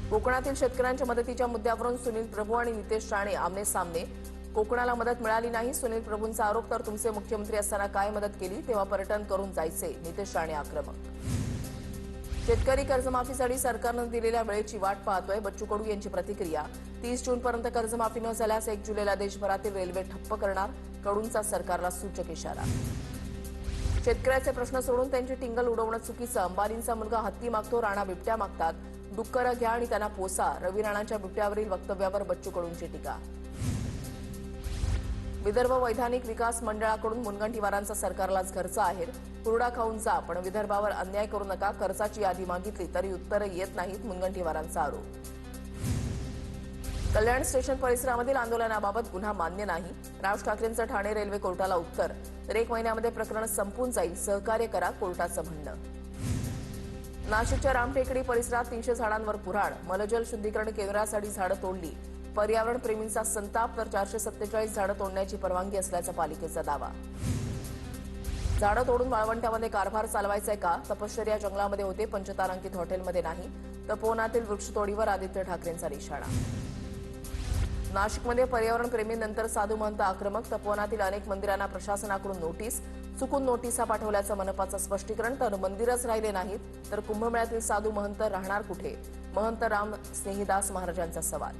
कोकणातील शेतकऱ्यांच्या मदतीच्या मुद्द्यावरून सुनील प्रभू आणि नितेश राणे आमने सामने। कोकणाला मदत मिळाली नाही, सुनील प्रभूंचा आरोप। तर तुमचे मुख्यमंत्री असताना काय मदत केली, तेव्हा पर्यटन करून जायचे, नितेश राणे आक्रमक। शेतकरी कर्जमाफीसाठी सरकारनं दिलेल्या वेळेची वाट पाहतोय, बच्चू कडू यांची प्रतिक्रिया। 30 जूनपर्यंत कर्जमाफी न झाल्यास 1 जुलैला देशभरातील रेल्वे ठप्प करणार, कडूंचा सरकारला सूचक इशारा। शेतकऱ्याचे प्रश्न सोडून त्यांची टिंगल उडवणं चुकीचं, अंबानींचा मुलगा हत्ती मागतो, राणा बिबट्या मागतात, डुक्करं घ्या आणि त्यांना पोसा, रवी राणांच्या बिबट्यावरील वक्तव्यावर बच्चू कडूंची टीका। विदर्भ वैधानिक विकास मंडळाकडून मुनगंटीवारांचा सरकारलाच घरचा आहेर, हुरडा खाऊन जा पण विदर्भावर अन्याय करू नका, कर्जाची यादी मागितली तरी उत्तरं येत नाहीत, मुनगंटीवारांचा आरोप। कल्याण स्टेशन परिसरामधील आंदोलनाबाबत गुन्हा मान्य नाही, राज ठाकरेंचं ठाणे रेल्वे कोर्टाला उत्तर, तर 1 महिन्यामध्ये प्रकरण संपून जाईल, सहकार्य करा, कोर्टाचं म्हणणं। नाशिकच्या रामटेकडी परिसरात 300 झाडांवर कुऱ्हाड, मलजल शुद्धीकरण केंद्रासाठी झाडं तोडली, पर्यावरण प्रेमींचा संताप, तर 447 झाडं तोडण्याची परवानगी असल्याचा पालिकेचा दावा। झाडं तोडून वाळवंटामध्ये कारभार चालवायचाय का, तपश्चर्या जंगलामध्ये होते, पंचतारांकित हॉटेलमध्ये नाही, तपोवनातील वृक्षतोडीवर आदित्य ठाकरेंचा निशाणा। नाशिकमध्ये पर्यावरण प्रेमींनंतर साधू महंत आक्रमक, तपोवनातील अनेक मंदिरांना प्रशासनाकडून नोटीस, चुकून नोटिसा पाठवल्याचं मनपाचं स्पष्टीकरण, तर मंदिरच राहिले नाहीत तर कुंभमेळ्यातील साधू महंत राहणार कुठे, महंत राम स्नेहीदास महाराजांचा सवाल।